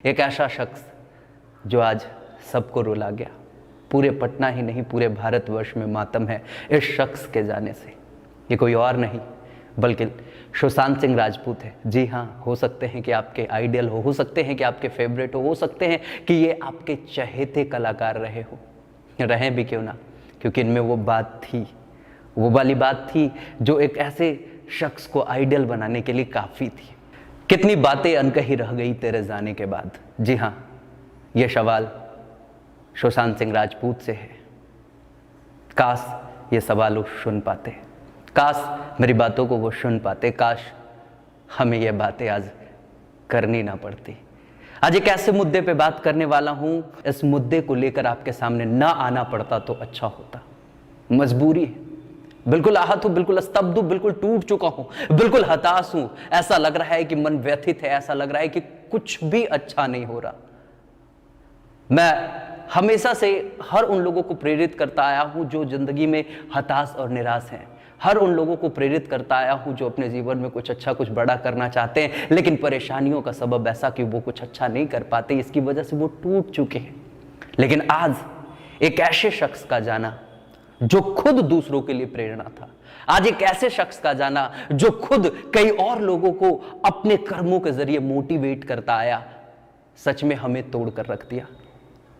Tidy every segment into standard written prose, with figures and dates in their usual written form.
एक ऐसा शख्स जो आज सबको रुला गया, पूरे पटना ही नहीं पूरे भारतवर्ष में मातम है इस शख्स के जाने से। ये कोई और नहीं बल्कि सुशांत सिंह राजपूत है। जी हाँ, हो सकते हैं कि आपके आइडियल हो सकते हैं कि आपके फेवरेट हो सकते हैं कि ये आपके चहेते कलाकार रहे भी क्यों ना, क्योंकि इनमें वो बात थी, वो वाली बात थी जो एक ऐसे शख्स को आइडियल बनाने के लिए काफ़ी थी। कितनी बातें अनकही रह गई तेरे जाने के बाद। जी हाँ, ये सवाल सुशांत सिंह राजपूत से है। काश ये सवाल वो सुन पाते, काश मेरी बातों को वो सुन पाते, काश हमें ये बातें आज करनी ना पड़ती। आज एक ऐसे मुद्दे पे बात करने वाला हूं, इस मुद्दे को लेकर आपके सामने ना आना पड़ता तो अच्छा होता। मजबूरी है, बिल्कुल आहत हूं, बिल्कुल स्तब्ध हूं, बिल्कुल टूट चुका हूं, बिल्कुल हताश हूं। ऐसा लग रहा है कि मन व्यथित है, ऐसा लग रहा है कि कुछ भी अच्छा नहीं हो रहा। मैं हमेशा से हर उन लोगों को प्रेरित करता आया हूं जो जिंदगी में हताश और निराश हैं। हर उन लोगों को प्रेरित करता आया हूं जो अपने जीवन में कुछ अच्छा कुछ बड़ा करना चाहते हैं, लेकिन परेशानियों का सबब ऐसा कि वो कुछ अच्छा नहीं कर पाते, इसकी वजह से वो टूट चुके हैं। लेकिन आज एक ऐसे शख्स का जाना जो खुद दूसरों के लिए प्रेरणा था, आज एक ऐसे शख्स का जाना जो खुद कई और लोगों को अपने कर्मों के जरिए मोटिवेट करता आया, सच में हमें तोड़ कर रख दिया।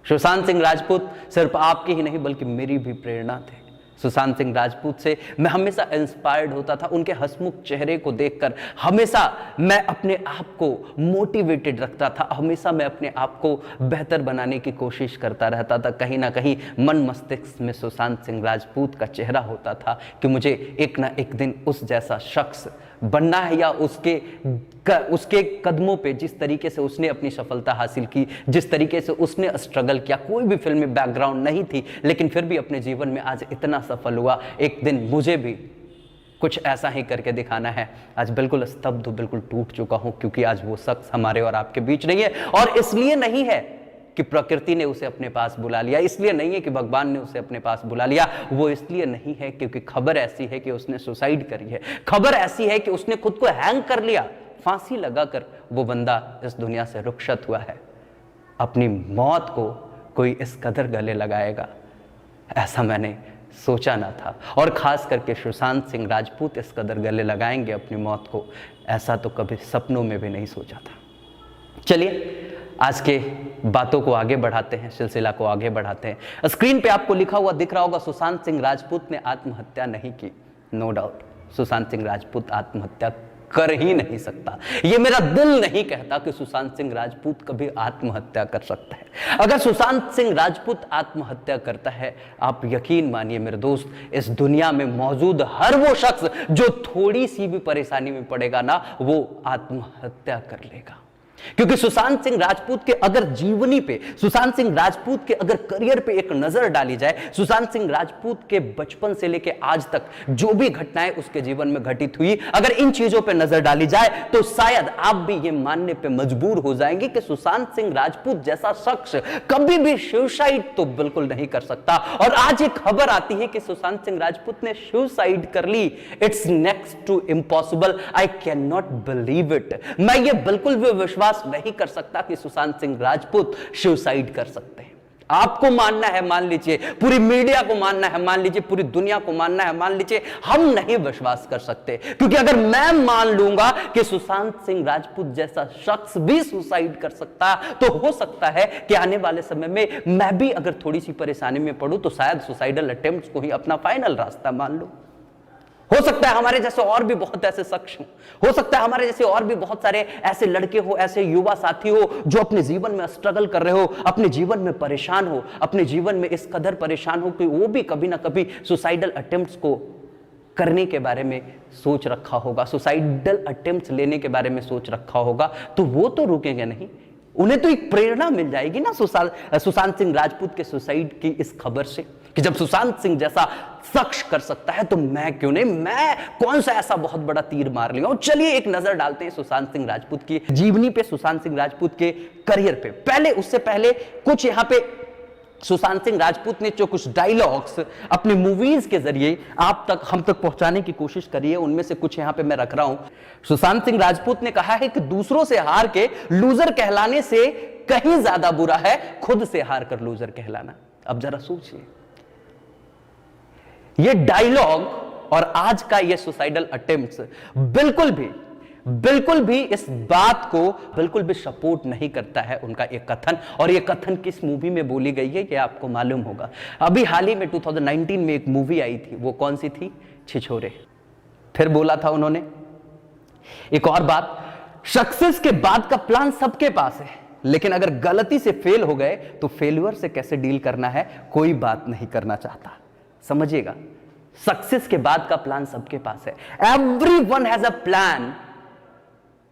सुशांत सिंह राजपूत सिर्फ आपकी ही नहीं बल्कि मेरी भी प्रेरणा थे। सुशांत सिंह राजपूत से मैं हमेशा इंस्पायर्ड होता था, उनके हंसमुख चेहरे को देखकर हमेशा मैं अपने आप को मोटिवेटेड रखता था, हमेशा मैं अपने आप को बेहतर बनाने की कोशिश करता रहता था। कहीं ना कहीं मन मस्तिष्क में सुशांत सिंह राजपूत का चेहरा होता था कि मुझे एक ना एक दिन उस जैसा शख्स बनना है, या उसके कदमों पे जिस तरीके से उसने अपनी सफलता हासिल की, जिस तरीके से उसने स्ट्रगल किया, कोई भी फिल्म में बैकग्राउंड नहीं थी लेकिन फिर भी अपने जीवन में आज इतना सफल हुआ, एक दिन मुझे भी कुछ ऐसा ही करके दिखाना है। आज बिल्कुल स्तब्ध हूं, बिल्कुल टूट चुका हूं, क्योंकि आज वो शख्स हमारे और आपके बीच नहीं है। और इसलिए नहीं है कि प्रकृति ने उसे अपने पास बुला लिया, इसलिए नहीं है कि भगवान ने उसे अपने पास बुला लिया, वो इसलिए नहीं है क्योंकि खबर ऐसी है कि उसने सुसाइड करी है, खबर ऐसी है कि उसने खुद को हैंग कर लिया, फांसी लगाकर वो बंदा इस दुनिया से रुखसत हुआ है। अपनी मौत को कोई इस कदर गले लगाएगा ऐसा मैंने सोचा ना था, और खास करके सुशांत सिंह राजपूत इस कदर गले लगाएंगे अपनी मौत को, ऐसा तो कभी सपनों में भी नहीं सोचा था। चलिए आज के बातों को आगे बढ़ाते हैं, सिलसिला को आगे बढ़ाते हैं। स्क्रीन पे आपको लिखा हुआ दिख रहा होगा, सुशांत सिंह राजपूत ने आत्महत्या नहीं की। नो डाउट, सुशांत सिंह राजपूत आत्महत्या कर ही नहीं सकता। ये मेरा दिल नहीं कहता कि सुशांत सिंह राजपूत कभी आत्महत्या कर सकता है। अगर सुशांत सिंह राजपूत आत्महत्या करता है, आप यकीन मानिए मेरे दोस्त, इस दुनिया में मौजूद हर वो शख्स जो थोड़ी सी भी परेशानी में पड़ेगा ना, वो आत्महत्या कर लेगा। क्योंकि सुशांत सिंह राजपूत के अगर जीवनी पे, सुशांत सिंह राजपूत के अगर करियर पे एक नजर डाली जाए, सुशांत सिंह राजपूत के बचपन से लेके आज तक जो भी घटनाएं उसके जीवन में घटित हुई, अगर इन चीजों पे नजर डाली जाए तो शायद आप भी ये मानने पे मजबूर हो जाएंगे कि सुशांत सिंह राजपूत जैसा शख्स कभी भी सुसाइड तो बिल्कुल नहीं कर सकता। और आज एक खबर आती है कि सुशांत सिंह राजपूत ने सुसाइड कर ली। It's next to impossible, I can not believe it. मैं ये बिल्कुल भी विश्वास नहीं कर सकता कि सुशांत सिंह राजपूत सुसाइड कर सकते हैं। आपको मानना है मान लीजिए, पूरी मीडिया को मानना है मान लीजिए, पूरी दुनिया को मानना है मान लीजिए, हम नहीं विश्वास कर सकते। क्योंकि अगर मैं मान लूंगा कि सुशांत सिंह राजपूत जैसा शख्स भी सुसाइड कर सकता, तो हो सकता है कि आने वाले समय में मैं भी अगर थोड़ी सी परेशानी में पड़ूं तो शायद सुसाइडल अटेम्प्ट्स को ही अपना फाइनल रास्ता मान लूं। हो सकता है हमारे जैसे और भी बहुत ऐसे शख्स हो सकता है हमारे जैसे और भी बहुत सारे ऐसे लड़के हो, ऐसे युवा साथी हो जो अपने जीवन में स्ट्रगल कर रहे हो, अपने जीवन में परेशान हो, अपने जीवन में इस कदर परेशान हो कि वो भी कभी ना कभी सुसाइडल अटेम्प्ट्स को करने के बारे में सोच रखा होगा, सुसाइडल अटेम्प्ट्स लेने के बारे में सोच रखा होगा, तो वो तो रुकेंगे नहीं। उन्हें तो एक प्रेरणा मिल जाएगी ना सुशांत सिंह राजपूत के सुसाइड की इस खबर से, कि जब सुशांत सिंह जैसा शख्स कर सकता है तो मैं क्यों नहीं, मैं कौन सा ऐसा बहुत बड़ा तीर मार लिया। चलिए एक नजर डालते हैं सुशांत सिंह राजपूत की जीवनी पे, सुशांत सिंह राजपूत के करियर पे। उससे पहले कुछ यहाँ पे सुशांत सिंह राजपूत ने जो कुछ डायलॉग्स अपनी मूवीज के जरिए हम तक पहुंचाने की कोशिश करी है, उनमें से कुछ यहां पे मैं रख रहा हूं। सुशांत सिंह राजपूत ने कहा है कि दूसरों से हार के लूजर कहलाने से कहीं ज्यादा बुरा है खुद से हार कर लूजर कहलाना। अब जरा सोचिए, ये डायलॉग और आज का ये सुसाइडल अटेम्प्ट्स बिल्कुल भी इस बात को बिल्कुल भी सपोर्ट नहीं करता है उनका एक कथन। और ये कथन किस मूवी में बोली गई है ये आपको मालूम होगा। अभी हाल ही में 2019 में एक मूवी आई थी, वो कौन सी थी? छिछोरे। फिर बोला था उन्होंने एक और बात, सक्सेस के बाद का प्लान सबके पास है, लेकिन अगर गलती से फेल हो गए तो फेल्यूर से कैसे डील करना है कोई बात नहीं करना चाहता। समझिएगा, सक्सेस के बाद का प्लान सबके पास है। एवरीवन हैज अ प्लान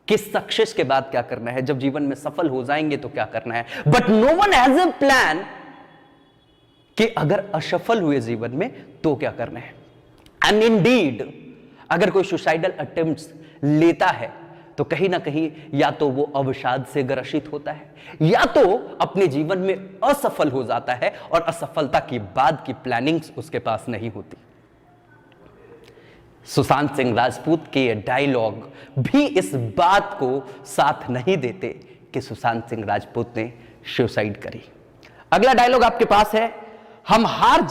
कि सक्सेस के बाद क्या करना है, जब जीवन में सफल हो जाएंगे तो क्या करना है, but no one has a plan कि अगर असफल हुए जीवन में तो क्या करना है। एंड इंडीड अगर कोई सुसाइडल अटेम्प्ट्स लेता है तो कहीं ना कहीं या तो वो अवसाद से ग्रसित होता है या तो अपने जीवन में असफल हो जाता है और असफलता के बाद की प्लानिंग्स उसके पास नहीं होती। सुशांत सिंह राजपूत के ये डायलॉग भी इस बात को साथ नहीं देते कि सुशांत सिंह राजपूत ने सुसाइड करी। अगला डायलॉग आपके पास है, हम हार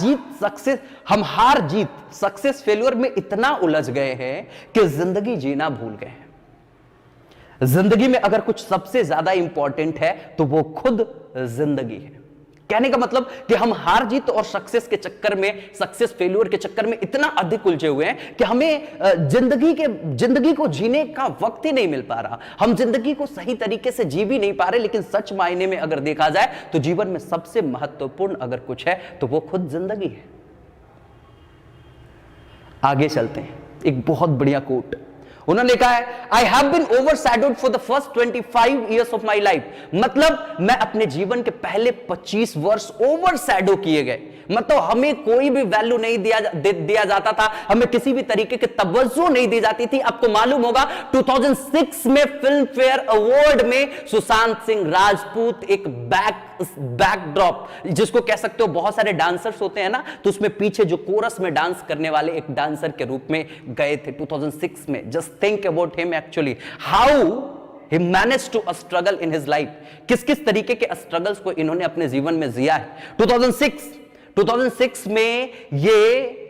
जीत सक्सेस फेल्यूर में इतना उलझ गए हैं कि जिंदगी जीना भूल गए हैं। जिंदगी में अगर कुछ सबसे ज्यादा इंपॉर्टेंट है तो वो खुद जिंदगी है। कहने का मतलब कि हम हार जीत और सक्सेस के चक्कर में, सक्सेस फेल्यूर के चक्कर में इतना अधिक उलझे हुए हैं कि हमें जिंदगी को जीने का वक्त ही नहीं मिल पा रहा। हम जिंदगी को सही तरीके से जी भी नहीं पा रहे। लेकिन सच मायने में अगर देखा जाए तो जीवन में सबसे महत्वपूर्ण अगर कुछ है तो वो खुद जिंदगी है। आगे चलते हैं, एक बहुत बढ़िया कोट उन्होंने लिखा है, I have been overshadowed for the first 25 years of my life. मतलब मैं अपने जीवन के पहले 25 वर्ष ओवरशैडो किए गए। मतलब हमें कोई भी वैल्यू नहीं दिया जाता था, हमें किसी भी तरीके की तवज्जो नहीं दी जाती थी। आपको मालूम होगा 2006 में फिल्म फेयर अवार्ड में सुशांत सिंह राजपूत एक बैकड्रॉप, जिसको कह सकते हो बहुत सारे डांसर्स होते हैं ना, तो उसमें पीछे जो कोरस में डांस करने वाले एक डांसर के रूप में गए थे 2006 में। Just think about him actually, how he managed to struggle in his life। किस किस तरीके के स्ट्रगल्स को इन्होंने अपने जीवन में जिया है। 2006 में ये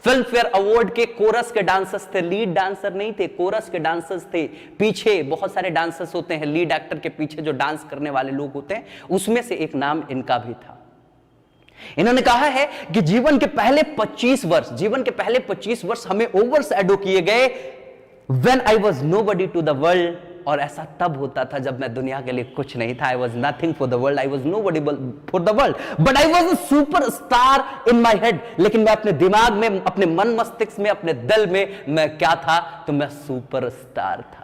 फिल्म फेयर अवार्ड के कोरस के डांसर्स थे, लीड डांसर नहीं थे, कोरस के डांसर्स थे। पीछे बहुत सारे डांसर्स होते हैं, लीड एक्टर के पीछे जो डांस करने वाले लोग होते हैं, उसमें से एक नाम इनका भी था। इन्होंने कहा है कि जीवन के पहले 25 वर्ष हमें ओवरशैडो किए गए when I was nobody to the world। और ऐसा तब होता था जब मैं दुनिया के लिए कुछ नहीं था। I was nothing for the world, I was nobody for the world, but I was a superstar in my head। लेकिन मैं अपने दिमाग में, अपने मन मस्तिष्क में, अपने दिल में मैं क्या था? तो मैं सुपरस्टार था।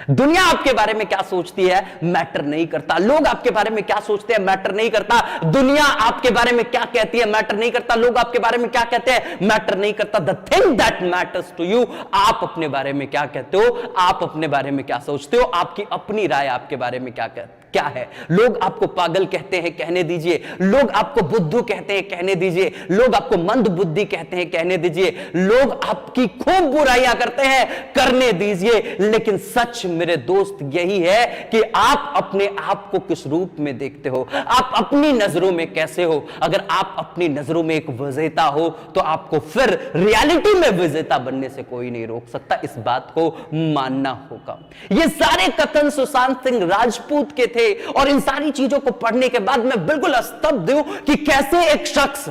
दुनिया आपके बारे में क्या सोचती है मैटर नहीं करता, लोग आपके बारे में क्या सोचते हैं मैटर नहीं करता, दुनिया आपके बारे में क्या कहती है मैटर नहीं करता, लोग आपके बारे में क्या कहते हैं मैटर नहीं करता। The thing that matters to you, आप अपने बारे में क्या कहते हो, आप अपने बारे में क्या सोचते हो, आपकी अपनी राय आपके बारे में क्या है। लोग आपको पागल कहते हैं, कहने दीजिए। लोग आपको बुद्धू कहते हैं, कहने दीजिए। लोग आपको मंद बुद्धि कहते हैं, कहने दीजिए। लोग आपकी खूब बुराइयां करते हैं, करने दीजिए। लेकिन सच मेरे दोस्त यही है कि आप अपने आप को किस रूप में देखते हो, आप अपनी नजरों में कैसे हो। अगर आप अपनी नजरों में एक विजेता हो तो आपको फिर रियलिटी में विजेता बनने से कोई नहीं रोक सकता। इस बात को मानना होगा। ये सारे कथन सुशांत सिंह राजपूत के थे और इन सारी चीजों को पढ़ने के बाद मैं बिल्कुल स्तब्ध हूं कि कैसे एक शख्स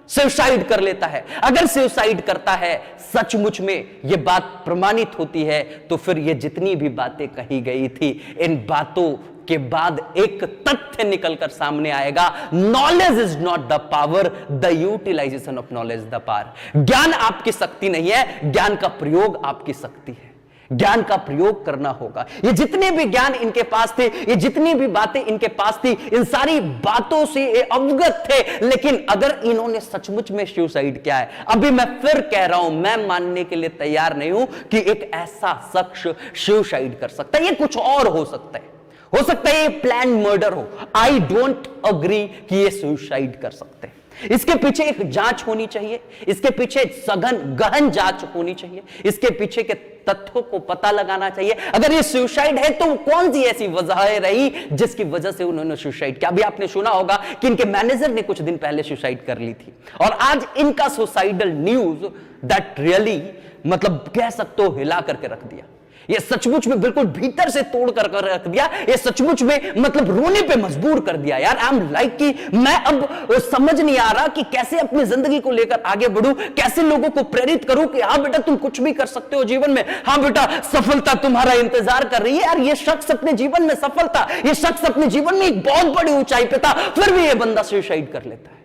सुसाइड कर लेता है। अगर सुसाइड करता है, सचमुच में यह बात प्रमाणित होती है, तो फिर ये जितनी भी बातें कही गई थी, इन बातों के बाद एक तथ्य निकलकर सामने आएगा, knowledge is not the power, the utilization of knowledge the power. ज्ञान आपकी शक्ति नहीं है, ज्ञान का प्रयोग आपकी शक्ति है। ज्ञान का प्रयोग करना होगा। ये जितने भी ज्ञान इनके पास थे, ये जितनी भी बातें इनके पास थी, इन सारी बातों से ये अवगत थे। लेकिन अगर इन्होंने सचमुच में सुसाइड किया है, अभी मैं फिर कह रहा हूं, मैं मानने के लिए तैयार नहीं हूं कि एक ऐसा शख्स सुसाइड कर सकता है। ये कुछ और हो सकता है, हो सकता है ये प्लान मर्डर हो। आई डोंट अग्री कि ये सुसाइड कर सकते हैं। इसके पीछे एक जांच होनी चाहिए, इसके पीछे सघन गहन जांच होनी चाहिए, इसके पीछे के तथ्यों को पता लगाना चाहिए। अगर ये सुसाइड है तो कौन सी ऐसी वजह रही जिसकी वजह से उन्होंने सुसाइड किया। अभी आपने सुना होगा कि इनके मैनेजर ने कुछ दिन पहले सुसाइड कर ली थी, और आज इनका सुसाइडल न्यूज दैट रियली मतलब कह सकते हो हिला करके रख दिया। ये सचमुच में बिल्कुल भीतर से तोड़ कर रख दिया। ये सचमुच में मतलब रोने पे मजबूर कर दिया यार। आई एम लाइक कि मैं अब समझ नहीं आ रहा कि कैसे अपनी जिंदगी को लेकर आगे बढ़ूं, कैसे लोगों को प्रेरित करूं कि हाँ बेटा तुम कुछ भी कर सकते हो जीवन में, हाँ बेटा सफलता तुम्हारा इंतजार कर रही है। यार ये शख्स अपने जीवन में सफल था, ये शख्स अपने जीवन में एक बहुत बड़ी ऊंचाई पे था, फिर भी ये बंदा सुसाइड कर लेता है।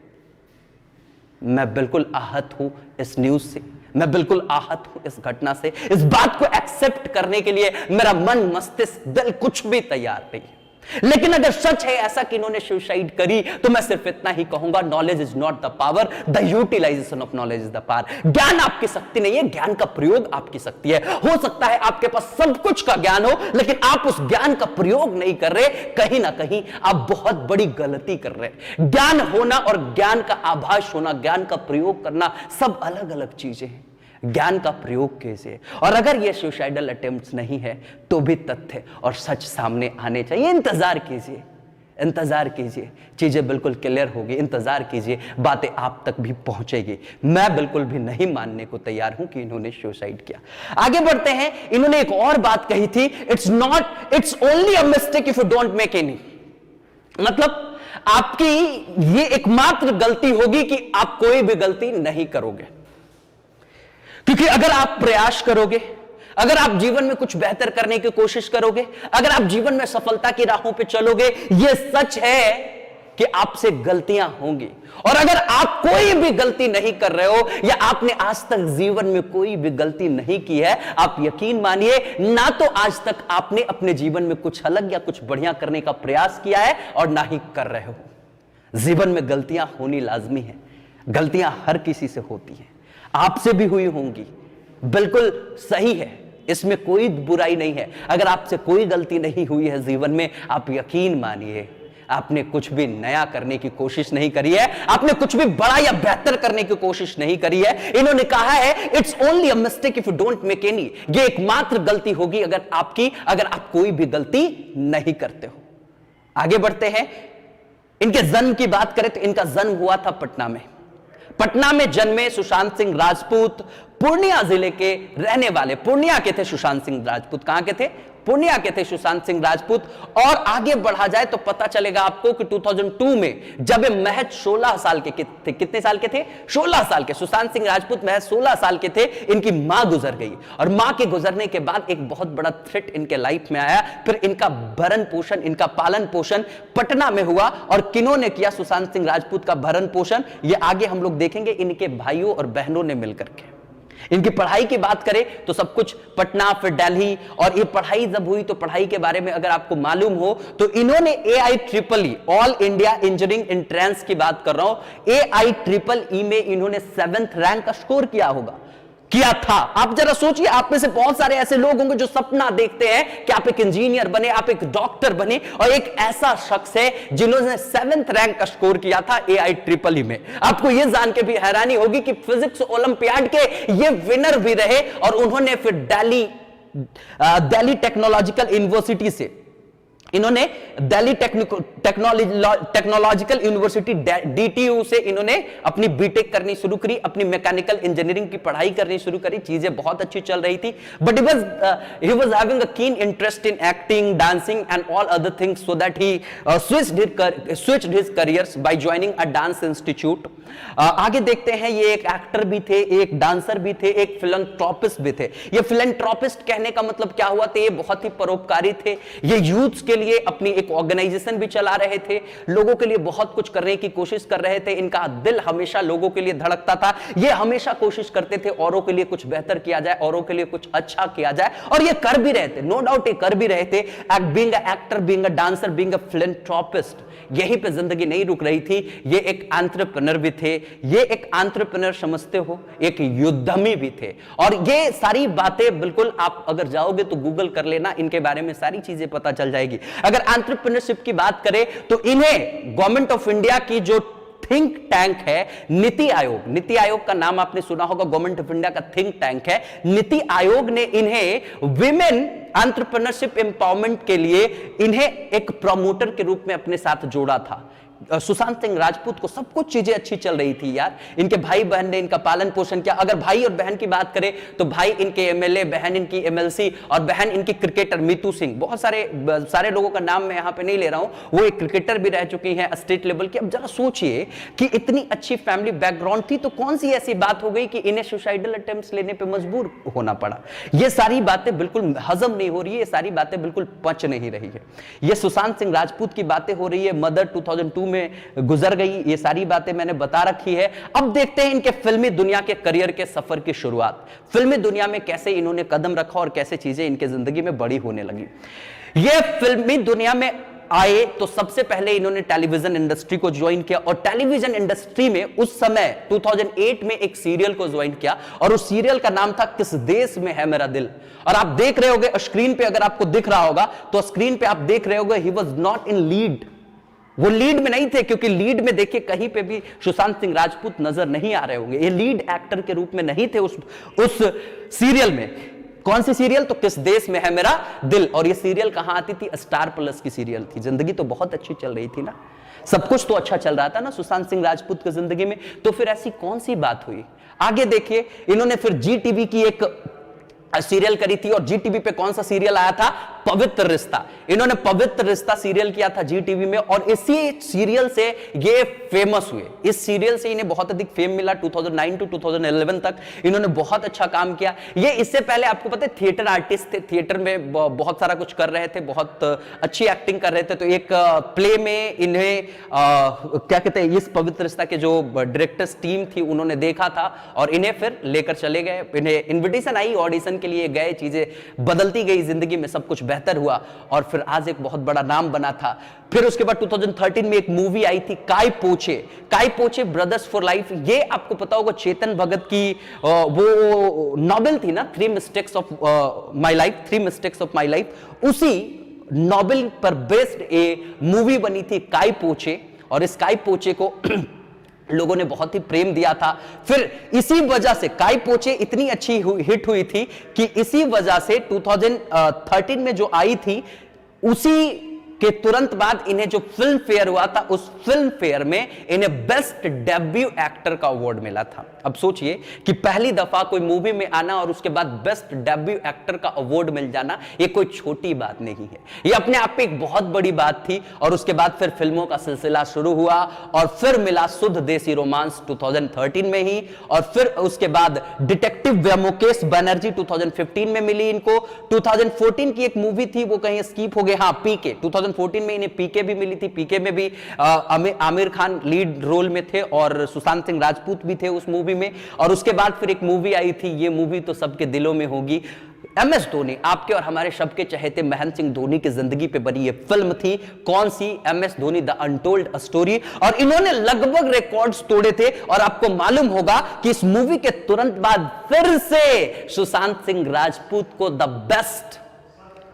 मैं बिल्कुल आहत हूं इस न्यूज से, मैं बिल्कुल आहत हूं इस घटना से। इस बात को एक्सेप्ट करने के लिए मेरा मन, मस्तिष्क, दिल कुछ भी तैयार नहीं है। लेकिन अगर सच है ऐसा कि इन्होंने सुसाइड करी, तो मैं सिर्फ इतना ही कहूंगा, knowledge is not the power, the utilization of knowledge is the power. ज्ञान आपकी शक्ति नहीं है, ज्ञान का प्रयोग आपकी शक्ति है। हो सकता है आपके पास सब कुछ का ज्ञान हो, लेकिन आप उस ज्ञान का प्रयोग नहीं कर रहे। कहीं ना कहीं आप बहुत बड़ी गलती कर रहे। ज्ञान होना और ज्ञान का आभास होना, ज्ञान का प्रयोग करना, सब अलग अलग चीजें हैं। ज्ञान का प्रयोग कैसे, और अगर ये सुसाइडल अटेम्प्ट्स नहीं है तो भी तथ्य और सच सामने आने चाहिए। इंतजार कीजिए, इंतजार कीजिए, चीजें बिल्कुल क्लियर होगी। इंतजार कीजिए, बातें आप तक भी पहुंचेगी। मैं बिल्कुल भी नहीं मानने को तैयार हूं कि इन्होंने सुसाइड किया। आगे बढ़ते हैं। इन्होंने एक और बात कही थी, it's only a mistake if you don't make any. मतलब आपकी ये एकमात्र गलती होगी कि आप कोई भी गलती नहीं करोगे, क्योंकि अगर आप प्रयास करोगे, अगर आप जीवन में कुछ बेहतर करने की कोशिश करोगे, अगर आप जीवन में सफलता की राहों पे चलोगे, यह सच है कि आपसे गलतियां होंगी। और अगर आप कोई भी गलती नहीं कर रहे हो, या आपने आज तक जीवन में कोई भी गलती नहीं की है, आप यकीन मानिए, ना तो आज तक आपने अपने जीवन में कुछ अलग या कुछ बढ़िया करने का प्रयास किया है, और ना ही कर रहे हो। जीवन में गलतियां होनी लाजमी है, गलतियां हर किसी से होती हैं, आपसे भी हुई होंगी, बिल्कुल सही है, इसमें कोई बुराई नहीं है। अगर आपसे कोई गलती नहीं हुई है जीवन में, आप यकीन मानिए आपने कुछ भी नया करने की कोशिश नहीं करी है, आपने कुछ भी बड़ा या बेहतर करने की कोशिश नहीं करी है। इन्होंने कहा है it's only a mistake if you don't make any. ये एकमात्र गलती होगी अगर आप कोई भी गलती नहीं करते हो। आगे बढ़ते हैं। इनके जन्म की बात करें तो इनका जन्म हुआ था पटना में। पटना में जन्मे सुशांत सिंह राजपूत, पूर्णिया जिले के रहने वाले, पूर्णिया के थे सुशांत सिंह राजपूत। कहां के थे? पूर्णिया के थे सुशांत सिंह राजपूत। और आगे बढ़ा जाए तो पता चलेगा आपको कि 2002 में जब महज 16 साल के थे, कितने साल के थे? 16 साल के। सुशांत सिंह राजपूत महज 16 साल के थे, इनकी मां गुजर गई, और मां के गुजरने के बाद एक बहुत बड़ा थ्रेट इनके लाइफ में आया। फिर इनका भरण पोषण, इनका पालन पोषण पटना में हुआ। और किन्होंने किया सुशांत सिंह राजपूत का भरण पोषण? ये आगे हम लोग देखेंगे, इनके भाइयों और बहनों ने मिलकर के। इनकी पढ़ाई की बात करें तो सब कुछ पटना, फिर दिल्ली। और ये पढ़ाई जब हुई तो पढ़ाई के बारे में अगर आपको मालूम हो तो इन्होंने AIEEE all India engineering entrance की बात कर रहा हूं, AIEEE में इन्होंने 7th रैंक का स्कोर किया था। आप जरा सोचिए, आप में से बहुत सारे ऐसे लोग होंगे जो सपना देखते हैं कि आप एक इंजीनियर बने, आप एक डॉक्टर बने, और एक ऐसा शख्स है जिन्होंने 7th रैंक का स्कोर किया था AIEEE में। आपको यह जान के भी हैरानी होगी कि फिजिक्स ओलंपियाड के ये विनर भी रहे, और उन्होंने फिर दिल्ली टेक्नोलॉजिकल यूनिवर्सिटी से, इन्होंने दिल्ली टेक्नोलॉजिकल यूनिवर्सिटी DTU से इन्होंने अपनी बीटेक करनी शुरू करी, अपनी मैकेनिकल इंजीनियरिंग की पढ़ाई करनी शुरू करी। चीजें बहुत अच्छी चल रही थी, but he was having a keen interest in acting, dancing and all other things, so that he switched his careers by joining a dance institute. आगे देखते हैं, ये एक एक्टर भी थे, एक डांसर भी थे, एक फिलैंथ्रोपिस्ट भी थे। ये फिलैंथ्रोपिस्ट कहने का मतलब क्या हुआ? ये बहुत ही परोपकारी थे। ये यूथ्स के लिए अपनी एक ऑर्गेनाइजेशन भी चला रहे थे, लोगों के लिए बहुत कुछ करने की कोशिश कर रहे थे। इनका दिल हमेशा लोगों के लिए धड़कता था। ये हमेशा कोशिश करते थे औरों के लिए कुछ बेहतर किया जाए, औरों के लिए कुछ अच्छा किया जाए, और ये कर भी रहे थे, नो डाउट ये कर भी रहे थे। Being a actor, being a dancer, being a philanthropist, यहीं पे जिंदगी नहीं रुक रही थी। ये एक एंटरप्रेन्योर भी थे, ये एक एंटरप्रेन्योर समझते हो, एक उद्यमी भी थे। और ये सारी बातें बिल्कुल आप अगर जाओगे तो गूगल कर लेना, इनके बारे में सारी चीजें पता चल जाएगी। अगर एंटरप्रेन्योरशिप की बात करें तो इन्हें गवर्नमेंट ऑफ इंडिया की जो थिंक टैंक है नीति आयोग, नीति आयोग का नाम आपने सुना होगा, गवर्नमेंट ऑफ इंडिया का थिंक टैंक है। नीति आयोग ने इन्हें विमेन एंटरप्रेन्योरशिप एम्पावरमेंट के लिए इन्हें एक प्रमोटर के रूप में अपने साथ जोड़ा था। सुशांत सिंह राजपूत को सब कुछ चीजें अच्छी चल रही थी यार, इनके भाई बहन ने इनका पालन पोषण किया। अगर भाई और बहन की बात करें तो भाई इनके एमएलए, बहन इनकी एमएलसी और बहन इनकी क्रिकेटर मीतू सिंह। बहुत सारे लोगों का नाम मैं यहां पे नहीं ले रहा हूं, वो एक क्रिकेटर भी रह चुकी हैं स्टेट लेवल की। अब जरा सोचिए कि इतनी अच्छी फैमिली बैकग्राउंड थी तो कौन सी ऐसी बात हो गई कि इन्हें सुसाइडल अटेम्प्ट्स लेने पे मजबूर होना पड़ा। ये सारी बातें बिल्कुल हजम नहीं हो रही है, ये सारी बातें बिल्कुल पच नहीं रही है। ये सुशांत सिंह राजपूत की बातें हो रही है, मदर 2002 में गुजर गई, ये सारी बातें मैंने बता रखी है। अब देखते हैं इनके फिल्मी दुनिया के करियर के सफर की शुरुआत, फिल्मी दुनिया में कैसे इन्होंने कदम रखा और कैसे चीजें इनके जिंदगी में बड़ी होने लगी। ये फिल्मी दुनिया में आए तो सबसे पहले इन्होंने टेलीविजन इंडस्ट्री को ज्वाइन किया और टेलीविजन इंडस्ट्री में उस समय 2008 में एक सीरियल को ज्वाइन किया और उस सीरियल का नाम था किस देश में है मेरा दिल। और आप देख रहे होगे स्क्रीन पे, अगर आपको दिख रहा होगा तो स्क्रीन पे आप देख रहे होगे he was not in lead, वो लीड में नहीं थे, क्योंकि लीड में देखिए कहीं पे भी सुशांत सिंह राजपूत नजर नहीं आ रहे होंगे। ये लीड एक्टर के रूप में नहीं थे उस सीरियल में। कौन सी सीरियल? तो किस देश में है मेरा दिल। और ये सीरियल कहां आती थी? स्टार प्लस की सीरियल थी। जिंदगी तो बहुत अच्छी चल रही थी ना, सब कुछ तो अच्छा चल रहा था ना सुशांत सिंह राजपूत की जिंदगी में। तो फिर ऐसी कौन सी बात हुई? आगे देखिए, इन्होंने फिर जी टीवी की एक सीरियल करी थी और जी टीवी पे कौन सा सीरियल आया था? पवित्र रिश्ता। इन्होंने पवित्र रिश्ता सीरियल किया था जी टीवी में और इसी सीरियल से ये फेमस हुए। इस सीरियल से इन्हें बहुत अधिक फेम मिला। 2009 टू 2011 तक इन्होंने बहुत अच्छा काम किया। ये इससे पहले आपको पता है थिएटर आर्टिस्ट थे, थिएटर में बहुत सारा कुछ कर रहे थे, बहुत अच्छी एक्टिंग कर रहे थे। तो एक प्ले में इन्हें क्या कहते हैं, इस पवित्र रिश्ता के जो डायरेक्टर्स टीम थी उन्होंने देखा था और इन्हें फिर लेकर चले गए। इन्हें इन्विटेशन आई, ऑडिशन के लिए गए, चीजें बदलती गई जिंदगी में, सब कुछ बेहतर हुआ और फिर आज एक बहुत बड़ा नाम बना था। फिर उसके बाद 2013 में एक मूवी आई थी काय पोचे ब्रदर्स फॉर लाइफ। ये आपको पता होगा चेतन भगत की वो नॉवेल थी ना, 3 मिस्टेक्स ऑफ माई लाइफ। उसी नॉवेल पर बेस्ड ए मूवी बनी थी काय पोचे और इस काय पोचे को लोगों ने बहुत ही प्रेम दिया था। फिर इसी वजह से काय पोचे इतनी अच्छी हिट हुई थी कि इसी वजह से 2013 में जो आई थी उसी के तुरंत बाद इन्हें जो फिल्म फेयर हुआ था उस फिल्म फेयर में इन्हें बेस्ट डेब्यू एक्टर का अवार्ड मिला था। अब सोचिए कि पहली दफा कोई मूवी में आना और उसके बाद बेस्ट डेब्यू एक्टर का अवार्ड मिल जाना, ये कोई छोटी बात नहीं है, ये अपने आप में एक बहुत बड़ी बात थी। और उसके बाद फिर फिल्मों का सिलसिला शुरू हुआ और फिर मिला शुद्ध देसी रोमांस 2013 में ही, और फिर उसके बाद डिटेक्टिव व्योमकेश बनर्जी 2015 में मिली इनको। 2014 की एक मूवी थी, वो कहीं स्किप हो गए, हाँ पीके, 2014 में इन्हें पीके भी मिली थी। पीके में भी आमिर खान लीड रोल में थे और सुशांत सिंह राजपूत भी थे उस मूवी में। और उसके बाद फिर एक मूवी आई थी, ये मूवी तो सबके दिलों में होगी, MS धोनी, आपके और हमारे सबके चहेते महेंद्र सिंह धोनी की जिंदगी पे बनी ये फिल्म थी। कौन सी? MS Dhoni the untold story. और इन्होंने लगभग रिकॉर्ड्स तोड़े थे और आपको मालूम होगा कि इस मूवी के तुरंत बाद फिर से सुशांत सिंह राजपूत को द बेस्ट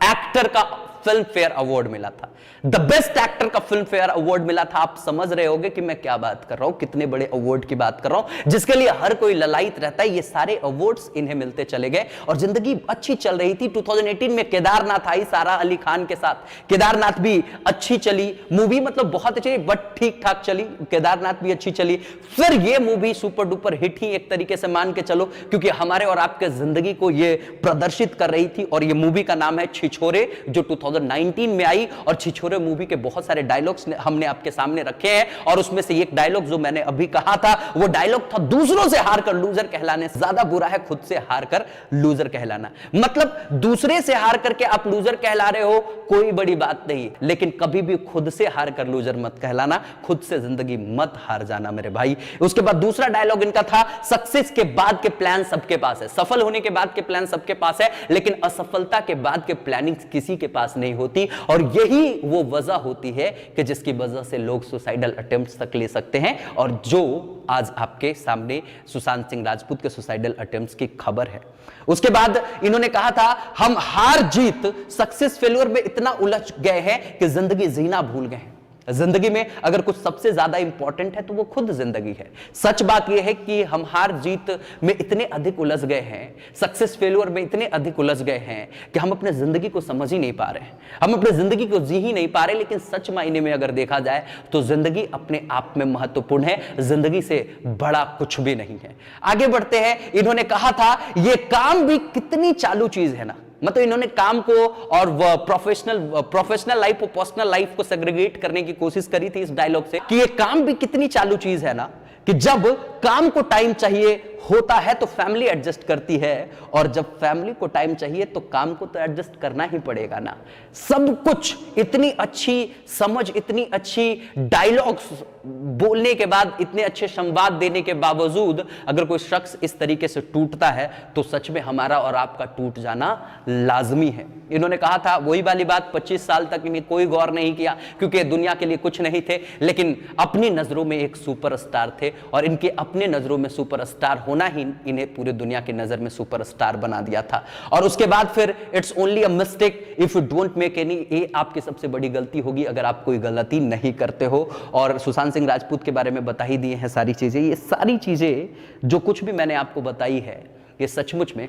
एक्टर का फिल्म फेयर अवार्ड मिला था, द बेस्ट एक्टर का फिल्म फेयर अवार्ड मिला था। आप समझ रहे होंगे कि मैं क्या बात कर रहा हूं, कितने बड़े अवार्ड की बात कर रहा हूं जिसके लिए हर कोई ललायित रहता है। ये सारे अवार्ड्स इन्हें मिलते चले गए और जिंदगी अच्छी चल रही थी। 2018 में केदारनाथ आई सारा अली खान के साथ, केदारनाथ भी अच्छी चली मूवी, मतलब बहुत अच्छी बट ठीक ठाक चली, केदारनाथ भी अच्छी चली। फिर ये मूवी सुपर डुपर हिट ही एक तरीके से मान के चलो, क्योंकि हमारे और आपके जिंदगी को ये प्रदर्शित कर रही थी। और ये मूवी का नाम है छिछोरे, जो 2019 में आई। और छिछोरे मूवी के बहुत सारे डायलॉग्स हमने आपके सामने रखे हैं और उसमें से एक डायलॉग जो मैंने अभी कहा था वो डायलॉग था, दूसरों से हार कर लूजर कहलाने से ज्यादा बुरा है खुद से हार कर लूजर कहलाना। मतलब दूसरे से हार करके आप लूजर कहला रहे हो, कोई बड़ी बात नहीं, लेकिन कभी भी खुद से हार कर लूजर मत कहलाना, खुद से जिंदगी मत हार जाना मेरे भाई। उसके बाद दूसरा डायलॉग इनका था, सक्सेस के बाद के प्लान सबके पास है, सफल होने के बाद के प्लान सबके पास है, लेकिन असफलता के बाद के प्लानिंग किसी के पास नहीं होती। और यही वो वजह होती है कि जिसकी वजह से लोग सुसाइडल अटेम्प्ट्स तक ले सकते हैं, और जो आज आपके सामने सुशांत सिंह राजपूत के सुसाइडल अटेम्प्ट्स की खबर है। उसके बाद इन्होंने कहा था, हम हार जीत सक्सेस फेल्योर में इतना उलझ गए हैं कि जिंदगी जीना भूल गए हैं। जिंदगी में अगर कुछ सबसे ज्यादा इंपॉर्टेंट है तो वो खुद जिंदगी है। सच बात यह है कि हम हार जीत में इतने अधिक उलझ गए हैं, सक्सेस फेल्योर में इतने अधिक उलझ गए हैं कि हम अपने जिंदगी को समझ ही नहीं पा रहे हैं, हम अपने जिंदगी को जी ही नहीं पा रहे। लेकिन सच मायने में अगर देखा जाए तो जिंदगी अपने आप में महत्वपूर्ण है, जिंदगी से बड़ा कुछ भी नहीं है। आगे बढ़ते हैं। इन्होंने कहा था, ये काम भी कितनी चालू चीज है ना, मतलब इन्होंने काम को और प्रोफेशनल लाइफ और पर्सनल लाइफ को सेग्रीगेट करने की कोशिश करी थी इस डायलॉग से, कि ये काम भी कितनी चालू चीज है ना, कि जब काम को टाइम चाहिए होता है तो फैमिली एडजस्ट करती है, और जब फैमिली को टाइम चाहिए तो काम को तो एडजस्ट करना ही पड़ेगा ना। सब कुछ इतनी अच्छी समझ, इतनी अच्छी डायलॉग्स बोलने के बाद, इतने अच्छे संवाद देने के बावजूद अगर कोई शख्स इस तरीके से टूटता है तो सच में हमारा और आपका टूट जाना लाजमी है। इन्होंने कहा था वही वाली बात, 25 साल तक इन्हें कोई गौर नहीं किया क्योंकि दुनिया के लिए कुछ नहीं थे, लेकिन अपनी नजरों में एक सुपरस्टार थे, और इनके अपने नजरों में सुपरस्टार होना ही इन्हें पूरे दुनिया की नजर में सुपरस्टार बना दिया था। और उसके बाद फिर it's only a mistake if you don't make any, ये आपकी सबसे बड़ी गलती होगी अगर आप कोई गलती नहीं करते हो। और सुशांत सिंह राजपूत के बारे में बता ही दिए हैं सारी चीजें। ये सारी चीजें जो कुछ भी मैंने आपको बताई है, ये सचमुच में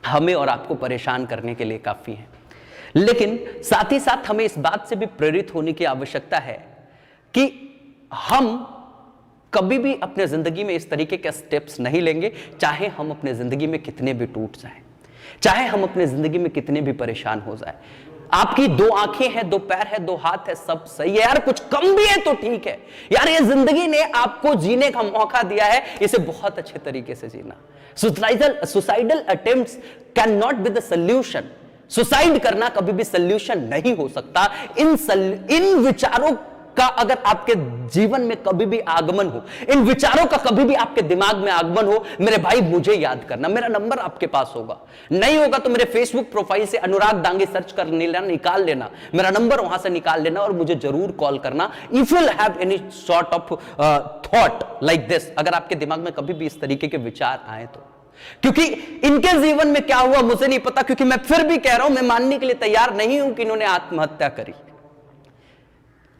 हमें और आपको परेशान करने के लिए काफी है, लेकिन साथ ही साथ हमें इस बात से भी प्रेरित होने की आवश्यकता है कि हम कभी भी अपने जिंदगी में इस तरीके के स्टेप्स नहीं लेंगे, चाहे हम अपने जिंदगी में कितने भी टूट जाएं, चाहे हम अपने जिंदगी में कितने भी परेशान हो जाएं। आपकी 2 आंखें हैं, 2 पैर है, 2 हाथ है, सब सही है यार, कुछ कम भी है तो ठीक है यार। ये जिंदगी ने आपको जीने का मौका दिया है, इसे बहुत अच्छे तरीके से जीना। Suicidal attempts can not be the solution. Suicide करना कभी भी सॉल्यूशन नहीं हो सकता। इन विचारों का अगर आपके जीवन में कभी भी आगमन हो, इन विचारों का कभी भी आपके दिमाग में आगमन हो, मेरे भाई मुझे याद करना, मेरा नंबर आपके पास होगा। नहीं होगा तो मेरे फेसबुक प्रोफाइल से अनुराग दांगे सर्च कर लेना, निकाल लेना, मेरा नंबर वहां से निकाल लेना और मुझे जरूर कॉल करना। If you have any sort of thought like this, अगर आपके दिमाग में कभी भी इस तरीके के विचार आए तो, क्योंकि इनके जीवन में क्या हुआ मुझे नहीं पता, क्योंकि मैं फिर भी कह रहा हूं, मैं मानने के लिए तैयार नहीं हूं कि इन्होंने आत्महत्या करी।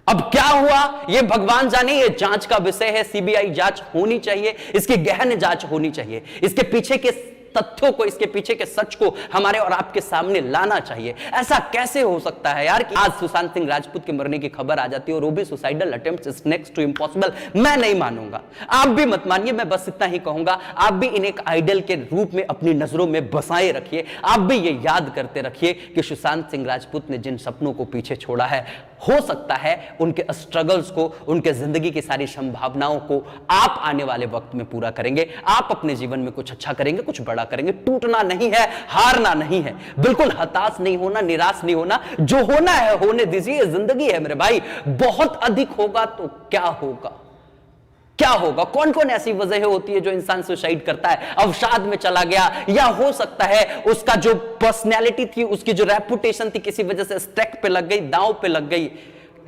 अब क्या हुआ ये भगवान जाने, ये जांच का विषय है। सीबीआई जांच होनी चाहिए, इसकी गहन जांच होनी चाहिए, इसके पीछे के तथ्यों को, इसके पीछे के सच को हमारे और आपके सामने लाना चाहिए। ऐसा कैसे हो सकता है यार कि आज सुशांत सिंह राजपूत के मरने की खबर आ जाती है और वो भी suicidal attempt is next to impossible. मैं नहीं मानूंगा, आप भी मत मानिए, मैं बस इतना ही कहूंगा, आप भी इन्हें एक आइडल के रूप में अपनी नजरों में बसाए रखिए। आप भी ये याद करते रखिए कि सुशांत सिंह राजपूत ने जिन सपनों को पीछे छोड़ा है, हो सकता है उनके स्ट्रगल्स को, उनके जिंदगी की सारी संभावनाओं को आप आने वाले वक्त में पूरा करेंगे। आप अपने जीवन में कुछ अच्छा करेंगे, कुछ बड़ा करेंगे। टूटना नहीं है, हारना नहीं है, बिल्कुल हताश नहीं होना, निराश नहीं होना। जो होना है होने दीजिए, जिंदगी है मेरे भाई। बहुत अधिक होगा तो क्या होगा, क्या होगा? कौन कौन ऐसी वजह होती है जो इंसान सुसाइड करता है? अवसाद में चला गया, या हो सकता है उसका जो पर्सनैलिटी थी, उसकी जो रेपुटेशन थी, किसी वजह से स्टैक पे लग गई, दांव पे लग गई।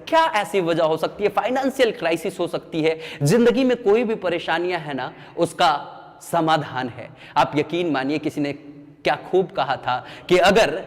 क्या ऐसी वजह हो सकती है? फाइनेंशियल क्राइसिस हो सकती है। जिंदगी में कोई भी परेशानियां है ना, उसका समाधान है। आप यकीन मानिए, किसी ने क्या खूब कहा था कि अगर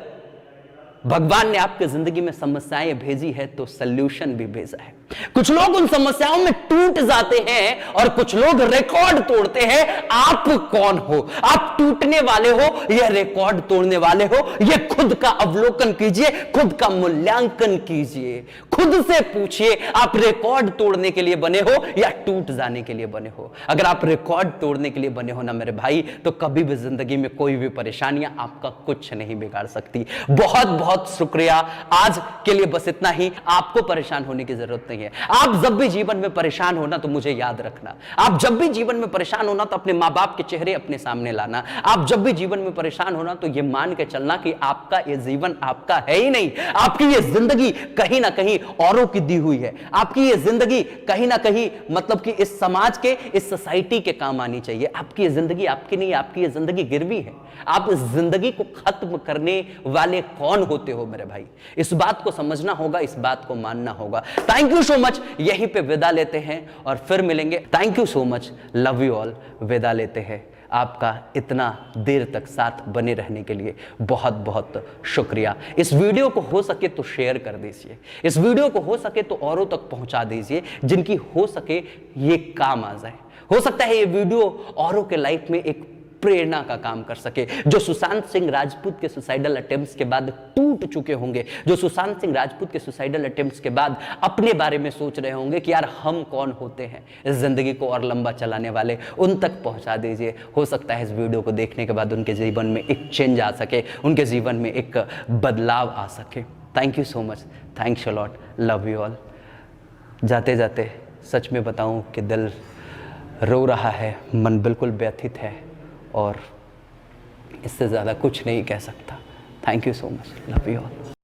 भगवान ने आपके जिंदगी में समस्याएं भेजी है तो सल्यूशन भी भेजा है। कुछ लोग उन समस्याओं में टूट जाते हैं और कुछ लोग रिकॉर्ड तोड़ते हैं। आप कौन हो? आप टूटने वाले हो या रिकॉर्ड तोड़ने वाले हो? ये खुद का अवलोकन कीजिए, खुद का मूल्यांकन कीजिए, खुद से पूछिए, आप रिकॉर्ड तोड़ने के लिए बने हो या टूट जाने के लिए बने हो? अगर आप रिकॉर्ड तोड़ने के लिए बने हो ना मेरे भाई, तो कभी भी जिंदगी में कोई भी परेशानियां आपका कुछ नहीं बिगाड़ सकती। बहुत बहुत शुक्रिया। आज के लिए बस इतना ही। आपको परेशान होने की जरूरत नहीं है। आप जब भी जीवन में परेशान होना तो मुझे याद रखना, आप जब भी जीवन में परेशान होना तो अपने माँ बाप के चेहरे अपने सामने लाना, आप जब भी जीवन में परेशान होना तो ये मान के चलना कि आपका ये जीवन आपका है ही नहीं, आपकी ये जिंदगी कहीं ना कहीं औरों की दी हुई है, आपकी ये जिंदगी कहीं ना कहीं मतलब कि इस समाज के, इस सोसाइटी के काम आनी चाहिए। आपकी ये जिंदगी आपकी नहीं, आपकी ये जिंदगी गिरवी है। आप इस जिंदगी को खत्म करने वाले कौन होते हो मेरे भाई? इस बात को समझना होगा, इस बात को मानना होगा। थैंक यू सो मच, यहीं पे विदा लेते हैं और फिर मिलेंगे। Thank you so much, love you all, विदा लेते हैं। आपका इतना देर तक साथ बने रहने के लिए बहुत बहुत शुक्रिया। इस वीडियो को हो सके तो शेयर कर दीजिए, इस वीडियो को हो सके तो औरों तक पहुंचा दीजिए जिनकी हो सके ये काम आ जाए। हो सकता है ये वीडियो औरों के लाइफ में एक प्रेरणा का काम कर सके, जो सुशांत सिंह राजपूत के सुसाइडल अटेम्प्ट्स के बाद टूट चुके होंगे, जो सुशांत सिंह राजपूत के सुसाइडल अटेम्प्ट्स के बाद अपने बारे में सोच रहे होंगे कि यार हम कौन होते हैं इस जिंदगी को और लंबा चलाने वाले, उन तक पहुंचा दीजिए। हो सकता है इस वीडियो को देखने के बाद उनके जीवन में एक चेंज आ सके, उनके जीवन में एक बदलाव आ सके। Thank you so much, thanks a lot, love you all. जाते जाते सच में बताऊं कि दिल रो रहा है, मन बिल्कुल व्यथित है और इससे ज़्यादा कुछ नहीं कह सकता। Thank you so much, love you all.